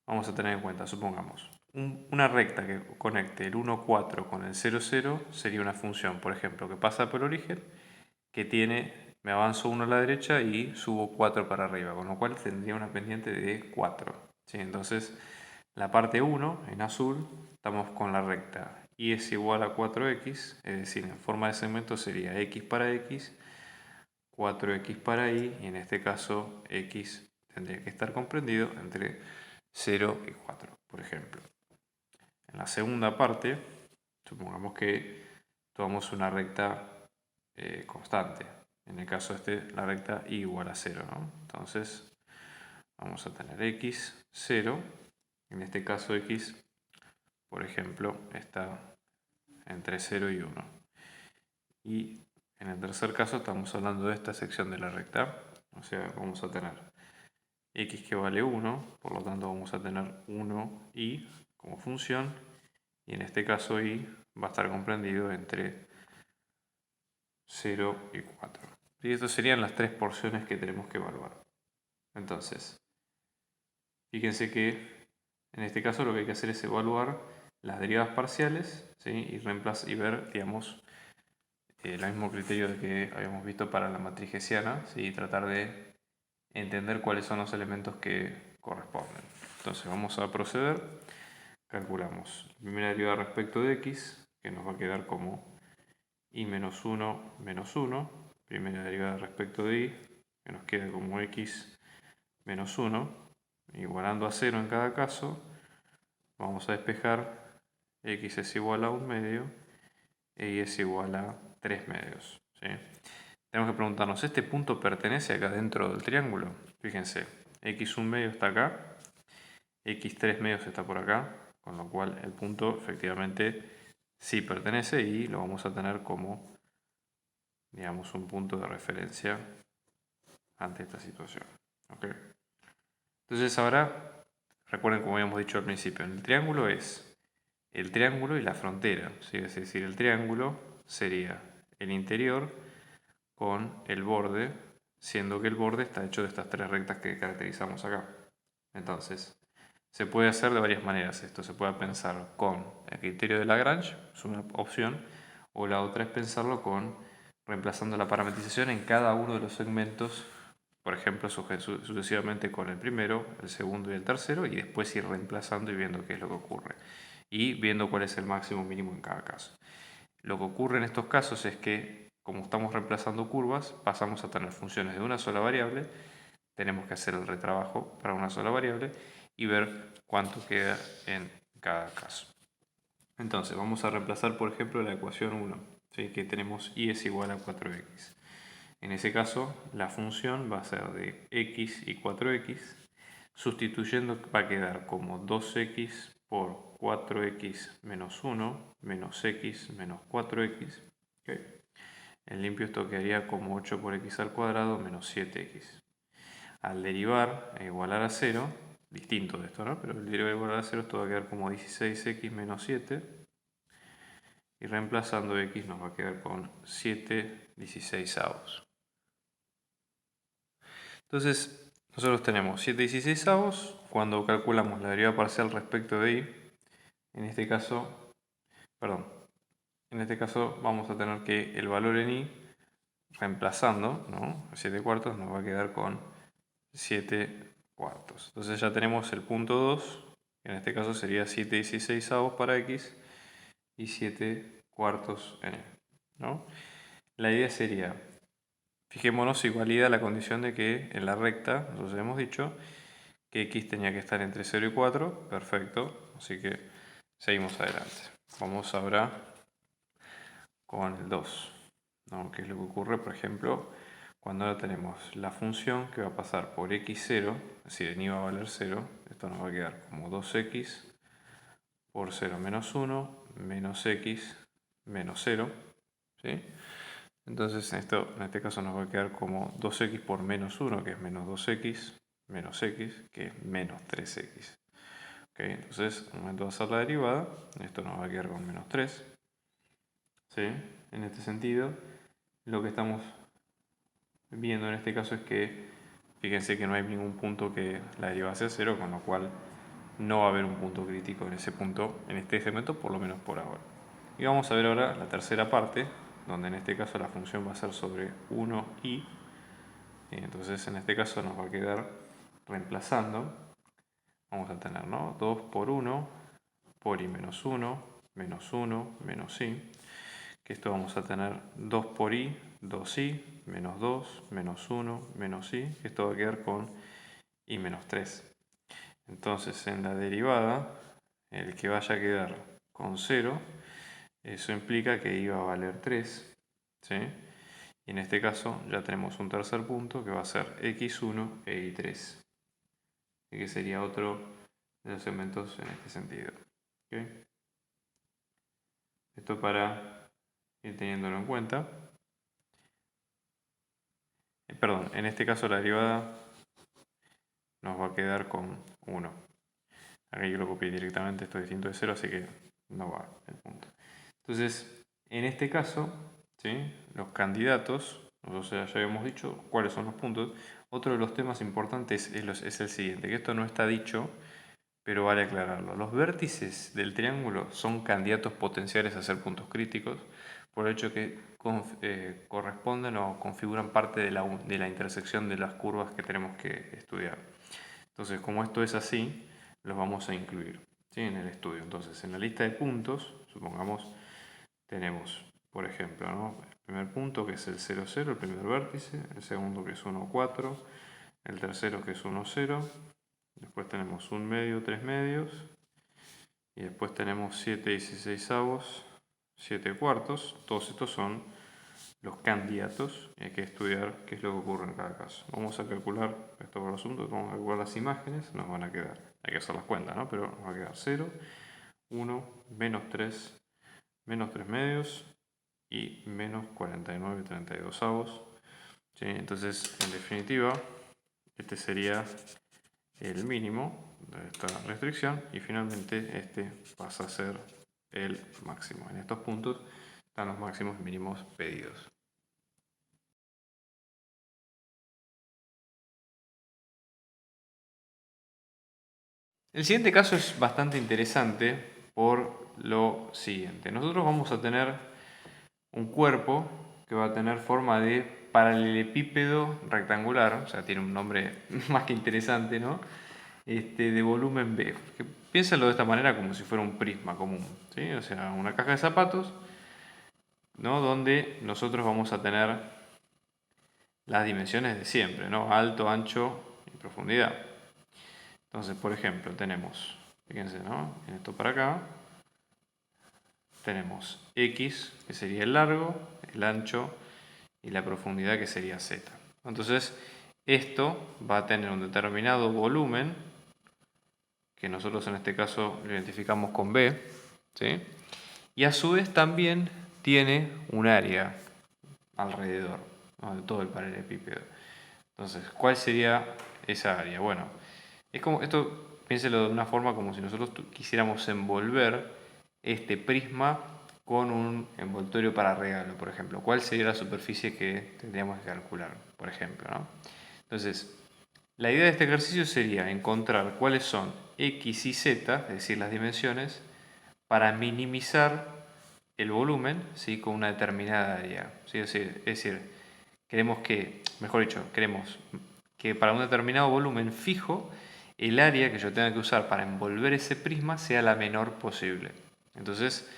vamos a tener en cuenta, supongamos, una recta que conecte el 1, 4 con el 0, 0 sería una función, por ejemplo, que pasa por origen, que tiene, me avanzo 1 a la derecha y subo 4 para arriba, con lo cual tendría una pendiente de 4. ¿Sí? Entonces, la parte 1, en azul, estamos con la recta y es igual a 4x, es decir, en forma de segmento sería x para x, 4x para y, y en este caso x tendría que estar comprendido entre 0 y 4, por ejemplo. En la segunda parte, supongamos que tomamos una recta constante. En el caso este, la recta y igual a 0, ¿no? Entonces, vamos a tener x, 0. En este caso x, por ejemplo, está entre 0 y 1. Y en el tercer caso estamos hablando de esta sección de la recta. O sea, vamos a tener x que vale 1, por lo tanto vamos a tener 1y como función. Y en este caso y va a estar comprendido entre 0 y 4. Y estas serían las tres porciones que tenemos que evaluar. Entonces, fíjense que en este caso lo que hay que hacer es evaluar las derivadas parciales, ¿sí?, y ver, digamos, el mismo criterio que habíamos visto para la matriz hessiana, ¿sí?, y tratar de entender cuáles son los elementos que corresponden. Entonces vamos a proceder. Calculamos la primera derivada respecto de x, que nos va a quedar como y menos 1 menos 1. Primera derivada respecto de y, que nos queda como x menos 1. Igualando a 0 en cada caso, vamos a despejar. X es igual a 1 medio e y es igual a 3 medios. ¿Sí? Tenemos que preguntarnos, ¿este punto pertenece acá dentro del triángulo? Fíjense, x1 medio está acá, x3 medios está por acá, con lo cual el punto efectivamente sí pertenece y lo vamos a tener como, digamos, un punto de referencia ante esta situación. ¿Okay? Entonces ahora, recuerden como habíamos dicho al principio, el triángulo es el triángulo y la frontera, ¿sí? Es decir, el triángulo sería el interior con el borde, siendo que el borde está hecho de estas tres rectas que caracterizamos acá. Entonces, se puede hacer de varias maneras esto. Se puede pensar con el criterio de Lagrange, es una opción, o la otra es pensarlo con reemplazando la parametrización en cada uno de los segmentos, por ejemplo, sucesivamente con el primero, el segundo y el tercero, y después ir reemplazando y viendo qué es lo que ocurre. Y viendo cuál es el máximo mínimo en cada caso. Lo que ocurre en estos casos es que, como estamos reemplazando curvas, pasamos a tener funciones de una sola variable, tenemos que hacer el retrabajo para una sola variable y ver cuánto queda en cada caso. Entonces, vamos a reemplazar, por ejemplo, la ecuación 1, ¿sí?, que tenemos y es igual a 4x. En ese caso, la función va a ser de x y 4x, sustituyendo va a quedar como 2x por 4x menos 1 menos x menos 4x. ¿Okay? En limpio esto quedaría como 8 por x al cuadrado menos 7x. Al derivar e igualar a 0, distinto de esto, ¿no? Pero el derivar e igualar a 0 esto va a quedar como 16x menos 7. Y reemplazando x nos va a quedar con 7/16. Entonces, nosotros tenemos 7/16 cuando calculamos la derivada parcial respecto de y. En este caso, vamos a tener que el valor en y, reemplazando, ¿no?, 7 cuartos, nos va a quedar con 7 cuartos. Entonces ya tenemos el punto 2, que en este caso sería 7/16 para x y 7 cuartos en y, ¿no? La idea sería Fijémonos si valida la condición de que en la recta, nosotros hemos dicho que x tenía que estar entre 0 y 4. Perfecto. Así que seguimos adelante. Vamos ahora con el 2. ¿No? ¿Qué es lo que ocurre? Por ejemplo, cuando ahora tenemos la función que va a pasar por x0, es decir, en y va a valer 0, esto nos va a quedar como 2x por 0 menos 1 menos x menos 0. ¿Sí? Entonces en este caso nos va a quedar como 2x por menos 1, que es menos 2x, menos x, que es menos 3x. ¿Okay? Entonces, al momento de hacer la derivada, esto nos va a quedar con menos 3. ¿Sí? En este sentido, lo que estamos viendo en este caso es que, fíjense que no hay ningún punto que la derivada sea 0, con lo cual no va a haber un punto crítico en ese punto, en este segmento, por lo menos por ahora. Y vamos a ver ahora la tercera parte, donde en este caso la función va a ser sobre 1i. Entonces en este caso nos va a quedar reemplazando, vamos a tener, ¿no? 2 por 1 por i menos 1 menos 1 menos i, que esto vamos a tener 2 por i, 2i, menos 2, menos 1, menos i, que esto va a quedar con i menos 3. Entonces en la derivada, el que vaya a quedar con 0, eso implica que i va a valer 3, ¿sí? Y en este caso ya tenemos un tercer punto que va a ser x1 e y3, y que sería otro de los segmentos en este sentido. ¿Okay? Esto para ir teniéndolo en cuenta. Perdón, en este caso la derivada nos va a quedar con 1. Aquí yo lo copié directamente, esto es distinto de 0, así que no va el punto. Entonces, en este caso, ¿sí? Los candidatos, nosotros ya habíamos dicho cuáles son los puntos. Otro de los temas importantes es el siguiente, que esto no está dicho, pero vale aclararlo. Los vértices del triángulo son candidatos potenciales a ser puntos críticos por el hecho que corresponden o configuran parte de la intersección de las curvas que tenemos que estudiar. Entonces, como esto es así, los vamos a incluir, ¿sí? En el estudio. Entonces, en la lista de puntos, supongamos, tenemos, por ejemplo, ¿no? El primer punto que es el 0, 0, el primer vértice, el segundo que es 1, 4, el tercero que es 1, 0, después tenemos un medio, 3 medios, y después tenemos 7 16avos, 7 cuartos. Todos estos son los candidatos y hay que estudiar qué es lo que ocurre en cada caso. Vamos a calcular esto por asunto, vamos a calcular las imágenes, nos van a quedar, hay que hacer las cuentas, ¿no? Pero nos va a quedar 0, 1, menos 3, menos 3 medios y menos 49 32avos. ¿Sí? Entonces, en definitiva, este sería el mínimo de esta restricción y finalmente este pasa a ser el máximo. En estos puntos están los máximos y mínimos pedidos. El siguiente caso es bastante interesante por lo siguiente. Nosotros vamos a tener un cuerpo que va a tener forma de paralelepípedo rectangular, o sea, tiene un nombre más que interesante, ¿no? De volumen B. Piénsalo de esta manera como si fuera un prisma común, ¿sí? O sea, una caja de zapatos, ¿no? Donde nosotros vamos a tener las dimensiones de siempre, ¿no? Alto, ancho y profundidad. Entonces, por ejemplo, tenemos, fíjense, ¿no? En esto para acá, tenemos X, que sería el largo, el ancho y la profundidad, que sería Z. Entonces, esto va a tener un determinado volumen, que nosotros en este caso lo identificamos con B, ¿sí? Y a su vez también tiene un área alrededor, ¿no? De todo el paralelepípedo. Entonces, ¿cuál sería esa área? Bueno, es como esto, piénselo de una forma como si nosotros quisiéramos envolver este prisma con un envoltorio para regalo, por ejemplo. ¿Cuál sería la superficie que tendríamos que calcular, por ejemplo, ¿no? Entonces, la idea de este ejercicio sería encontrar cuáles son x y z, es decir, las dimensiones, para minimizar el volumen, ¿sí? Con una determinada área, ¿sí? Es decir, queremos que, mejor dicho, queremos que para un determinado volumen fijo, el área que yo tenga que usar para envolver ese prisma sea la menor posible. Entonces,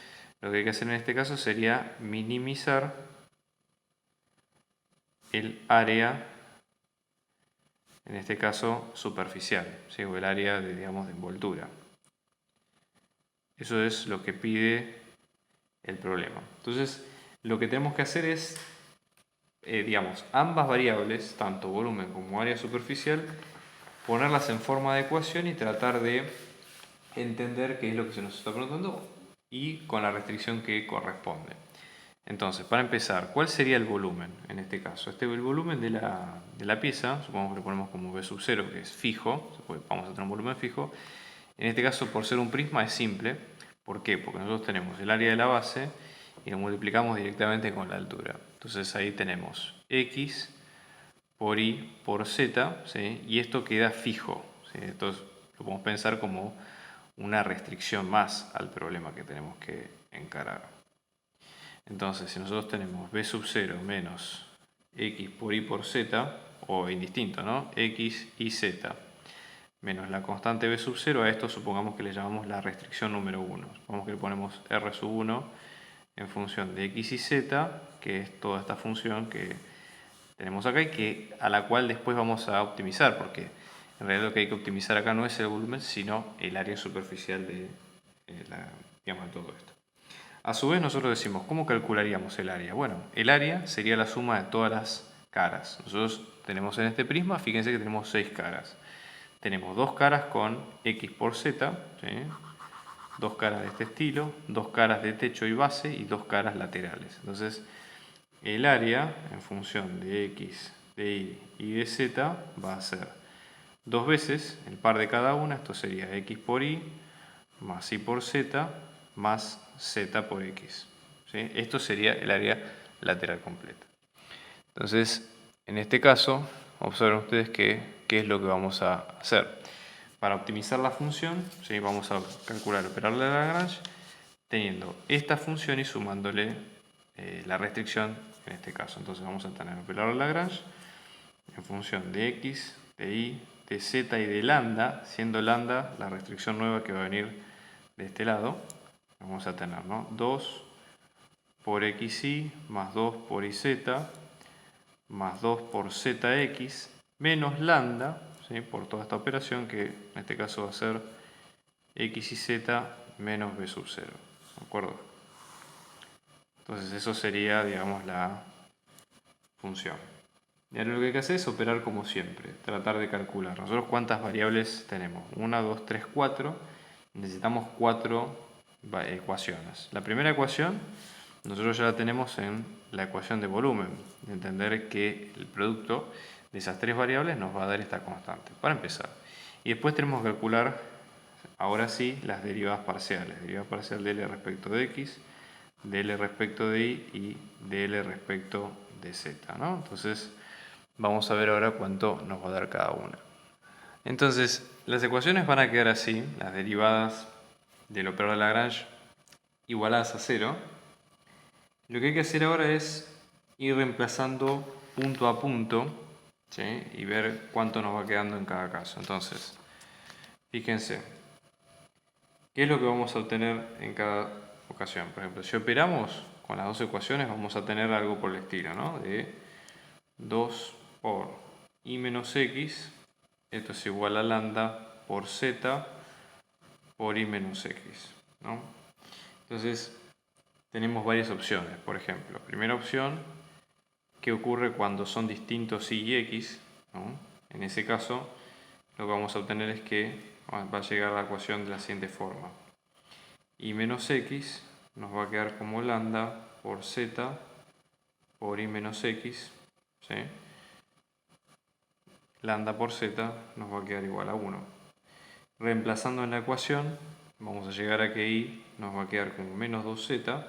lo que hay que hacer en este caso sería minimizar el área, en este caso superficial, ¿sí? O el área de, digamos, de envoltura. Eso es lo que pide el problema. Entonces, lo que tenemos que hacer es, digamos, ambas variables, tanto volumen como área superficial, ponerlas en forma de ecuación y tratar de entender qué es lo que se nos está preguntando y con la restricción que corresponde. Entonces, para empezar, ¿cuál sería el volumen en este caso? El volumen de la pieza, supongamos que lo ponemos como B sub 0, que es fijo, vamos a tener un volumen fijo. En este caso, por ser un prisma, es simple. ¿Por qué? Porque nosotros tenemos el área de la base y lo multiplicamos directamente con la altura. Entonces ahí tenemos X por Y por Z, ¿sí? Y esto queda fijo, ¿sí? Entonces lo podemos pensar como una restricción más al problema que tenemos que encarar. Entonces, si nosotros tenemos B sub 0 menos X por Y por Z, o indistinto, ¿no? X y Z, menos la constante B sub 0, a esto supongamos que le llamamos la restricción número 1. Supongamos que le ponemos R sub 1 en función de X y Z, que es toda esta función que tenemos acá y a la cual después vamos a optimizar, porque en realidad lo que hay que optimizar acá no es el volumen, sino el área superficial de, digamos, de todo esto. A su vez nosotros decimos, ¿cómo calcularíamos el área? Bueno, el área sería la suma de todas las caras. Nosotros tenemos en este prisma, fíjense que tenemos 6 caras. Tenemos 2 caras con X por Z, ¿sí? 2 caras de este estilo, 2 caras de techo y base y 2 caras laterales. Entonces, el área en función de X, de Y y de Z va a ser 2 veces el par de cada una. Esto sería X por Y más Y por Z más Z por X. ¿Sí? Esto sería el área lateral completa. Entonces, en este caso, observen ustedes qué es lo que vamos a hacer. Para optimizar la función, ¿sí? Vamos a calcular el operador de Lagrange teniendo esta función y sumándole la restricción en este caso. Entonces vamos a tener el operador de Lagrange en función de X, de Y, de Z y de lambda, siendo lambda la restricción nueva que va a venir de este lado. Vamos a tener, ¿no? 2 por XY más 2 por YZ más 2 por ZX menos lambda, ¿sí? Por toda esta operación que en este caso va a ser X y Z menos B sub 0. ¿De acuerdo? Entonces eso sería, digamos, la función. Y ahora lo que hay que hacer es operar como siempre, tratar de calcular. Nosotros cuántas variables tenemos, 1, 2, 3, 4. Necesitamos 4 ecuaciones. La primera ecuación nosotros ya la tenemos en la ecuación de volumen, de entender que el producto de esas 3 variables nos va a dar esta constante, para empezar. Y después tenemos que calcular, ahora sí, las derivadas parciales. Derivada parcial de L respecto de X, de L respecto de Y y de L respecto de Z, ¿no? Entonces vamos a ver ahora cuánto nos va a dar cada una. Entonces, las ecuaciones van a quedar así, las derivadas del operador de Lagrange igualadas a 0. Lo que hay que hacer ahora es ir reemplazando punto a punto, ¿sí? Y ver cuánto nos va quedando en cada caso. Entonces, fíjense, ¿qué es lo que vamos a obtener en cada ocasión? Por ejemplo, si operamos con las dos ecuaciones, vamos a tener algo por el estilo, ¿no? De 2 por Y menos X, esto es igual a lambda por Z por Y menos X, ¿no? Entonces, tenemos varias opciones. Por ejemplo, primera opción, ¿qué ocurre cuando son distintos Y y X? ¿No? En ese caso, lo que vamos a obtener es que va a llegar a la ecuación de la siguiente forma. Y menos X nos va a quedar como lambda por Z por Y menos X, ¿sí? Lambda por Z nos va a quedar igual a 1. Reemplazando en la ecuación, vamos a llegar a que Y nos va a quedar como menos 2Z,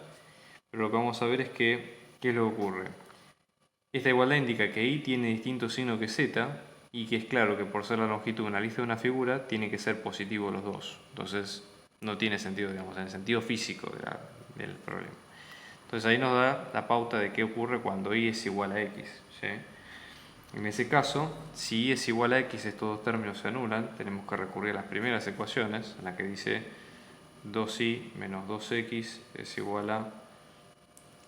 pero lo que vamos a ver es que, ¿qué es lo que ocurre? Esta igualdad indica que Y tiene distinto signo que Z, y que es claro que por ser la longitud de una lista de una figura, tiene que ser positivo los dos. Entonces, no tiene sentido, digamos, en el sentido físico del problema. Entonces ahí nos da la pauta de qué ocurre cuando Y es igual a X, ¿sí? En ese caso, si Y es igual a X, estos dos términos se anulan, tenemos que recurrir a las primeras ecuaciones, en la que dice 2Y menos 2X es igual a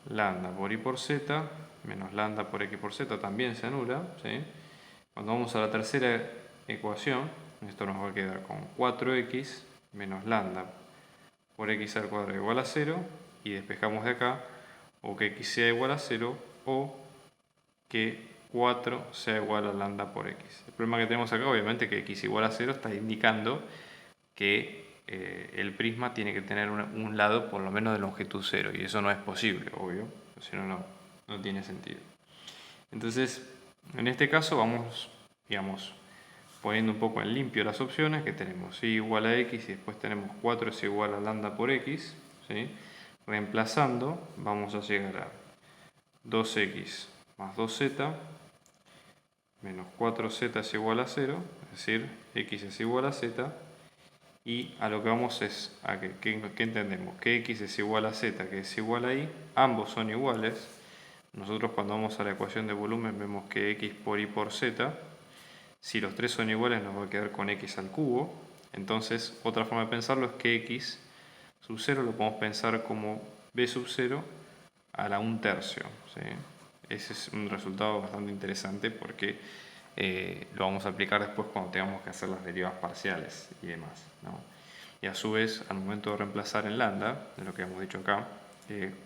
lambda por Y por Z menos lambda por x por z también se anula, ¿sí? Cuando vamos a la tercera ecuación, esto nos va a quedar con 4x menos lambda por x al cuadrado igual a 0, y despejamos de acá o que x sea igual a 0 o que 4 sea igual a lambda por x. El problema que tenemos acá, obviamente, que x igual a 0 está indicando que el prisma tiene que tener un lado por lo menos de longitud 0, y eso no es posible, obvio, si no, no tiene sentido. Entonces, en este caso vamos, digamos, poniendo un poco en limpio las opciones que tenemos. Y igual a x y después tenemos 4 es igual a lambda por x, ¿sí? Reemplazando vamos a llegar a 2x más 2z menos 4z es igual a 0, es decir, x es igual a z. Y a lo que vamos es a que entendemos que x es igual a z, que es igual a y, ambos son iguales. Nosotros cuando vamos a la ecuación de volumen vemos que x por y por z, si los tres son iguales nos va a quedar con x al cubo. Entonces otra forma de pensarlo es que x sub 0 lo podemos pensar como b sub 0 a la 1/3, ¿sí? Ese es un resultado bastante interesante porque lo vamos a aplicar después cuando tengamos que hacer las derivadas parciales y demás, ¿no? Y a su vez, al momento de reemplazar en lambda, de lo que hemos dicho acá,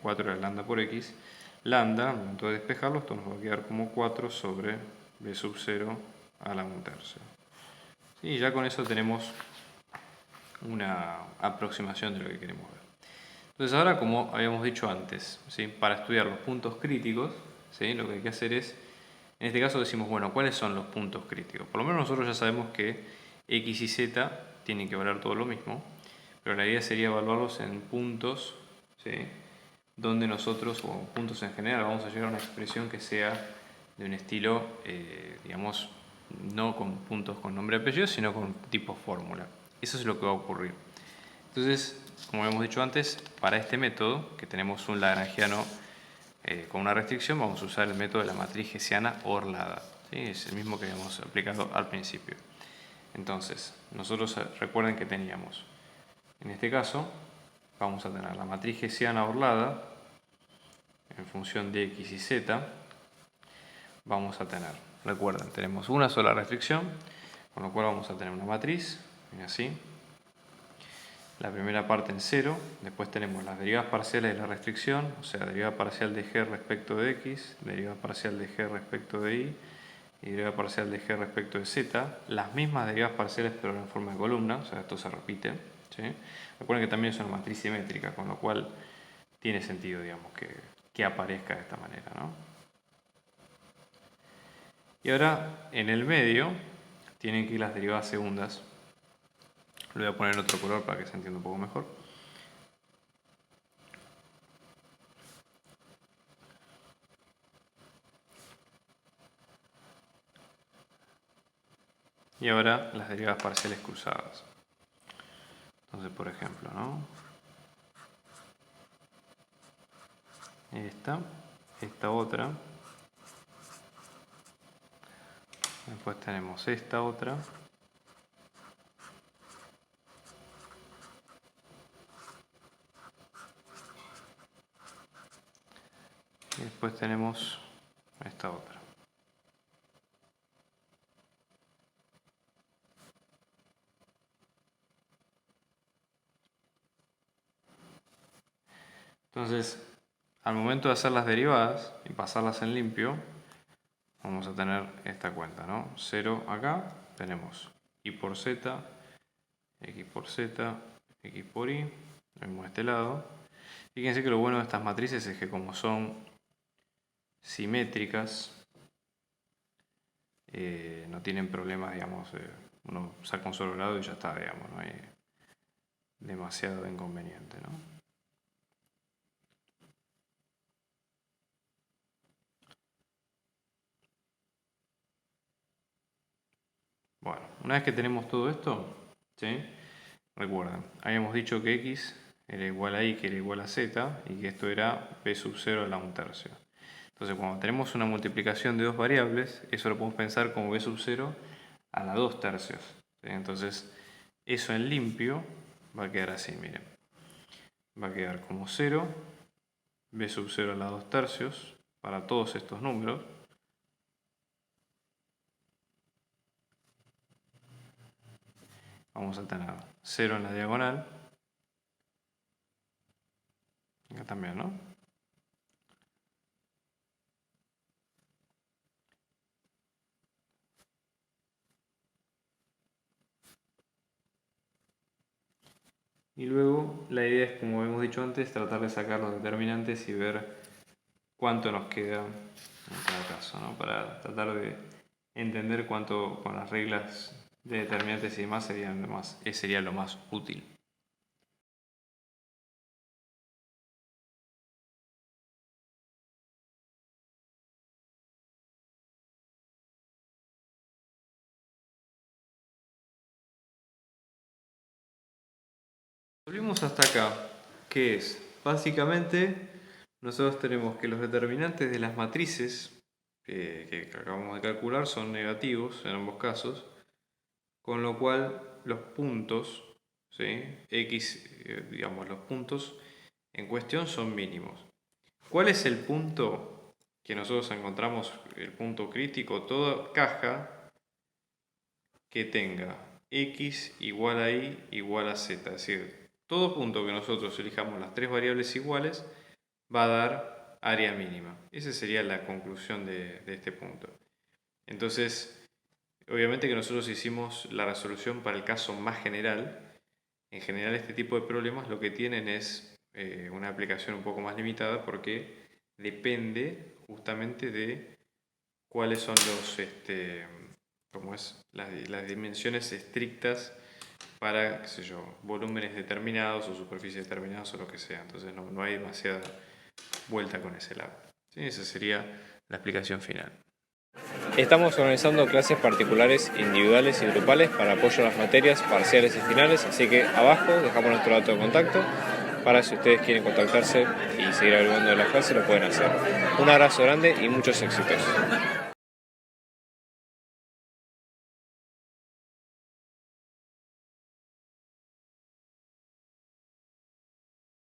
4 era lambda por x, lambda, al momento de despejarlo, esto nos va a quedar como 4 sobre b sub 0 a la 1/3. Y ya con eso tenemos una aproximación de lo que queremos ver. Entonces ahora, como habíamos dicho antes, ¿sí? Para estudiar los puntos críticos, ¿sí? Lo que hay que hacer es, en este caso decimos, bueno, ¿cuáles son los puntos críticos? Por lo menos nosotros ya sabemos que x y z tienen que valer todo lo mismo, pero la idea sería evaluarlos en puntos, ¿sí? Donde nosotros, o puntos en general, vamos a llegar a una expresión que sea de un estilo, digamos, no con puntos con nombre y apellido, sino con tipo fórmula. Eso es lo que va a ocurrir. Entonces, como hemos dicho antes, para este método, que tenemos un lagrangiano con una restricción, vamos a usar el método de la matriz hessiana orlada, ¿sí? Es el mismo que habíamos aplicado al principio. Entonces, nosotros recuerden que teníamos, en este caso, vamos a tener la matriz hessiana orlada en función de x y z. Vamos a tener, recuerden, tenemos una sola restricción, con lo cual vamos a tener una matriz, así. La primera parte en 0, después tenemos las derivadas parciales de la restricción, o sea, derivada parcial de g respecto de x, derivada parcial de g respecto de y derivada parcial de g respecto de z, las mismas derivadas parciales pero en forma de columna, o sea, esto se repite, ¿sí? Recuerden que también es una matriz simétrica, con lo cual tiene sentido, digamos, que aparezca de esta manera, ¿no? Y ahora, en el medio, tienen que ir las derivadas segundas. Lo voy a poner en otro color para que se entienda un poco mejor. Y ahora las derivadas parciales cruzadas. Entonces, por ejemplo, ¿no? Esta otra. Después tenemos esta otra. Y después tenemos esta otra. Entonces, al momento de hacer las derivadas y pasarlas en limpio, vamos a tener esta cuenta, ¿no? 0 acá, tenemos y por z, x por z, x por y, vemos este lado. Fíjense que lo bueno de estas matrices es que como son simétricas, no tienen problemas, digamos, uno saca un solo lado y ya está, digamos, no hay demasiado inconveniente, ¿no? Bueno, una vez que tenemos todo esto, ¿sí? Recuerden, habíamos dicho que x era igual a y, que era igual a z, y que esto era b sub 0 a la 1/3. Entonces, cuando tenemos una multiplicación de dos variables, eso lo podemos pensar como b sub 0 a la 2/3. ¿Sí? Entonces, eso en limpio va a quedar así, miren. Va a quedar como 0, b sub 0 a la 2/3, para todos estos números. Vamos a tener 0 en la diagonal. Acá también, ¿no? Y luego la idea es, como hemos dicho antes, tratar de sacar los determinantes y ver cuánto nos queda en cada caso, ¿no? Para tratar de entender cuánto con las reglas de determinantes y demás sería lo más útil. Volvimos hasta acá, que es, básicamente, nosotros tenemos que los determinantes de las matrices que acabamos de calcular son negativos en ambos casos, con lo cual los puntos, ¿sí? Digamos, los puntos en cuestión son mínimos. ¿Cuál es el punto que nosotros encontramos, el punto crítico? Toda caja que tenga x igual a y igual a z, es decir, todo punto que nosotros elijamos las tres variables iguales va a dar área mínima. Esa sería la conclusión de este punto. Entonces, obviamente que nosotros hicimos la resolución para el caso más general. En general este tipo de problemas lo que tienen es una aplicación un poco más limitada porque depende justamente de cuáles son las dimensiones estrictas para, qué sé yo, volúmenes determinados o superficies determinadas o lo que sea. Entonces no hay demasiada vuelta con ese lado. ¿Sí? Esa sería la explicación final. Estamos organizando clases particulares, individuales y grupales para apoyo a las materias parciales y finales, así que abajo dejamos nuestro dato de contacto para si ustedes quieren contactarse y seguir averiguando de las clases lo pueden hacer. Un abrazo grande y muchos éxitos.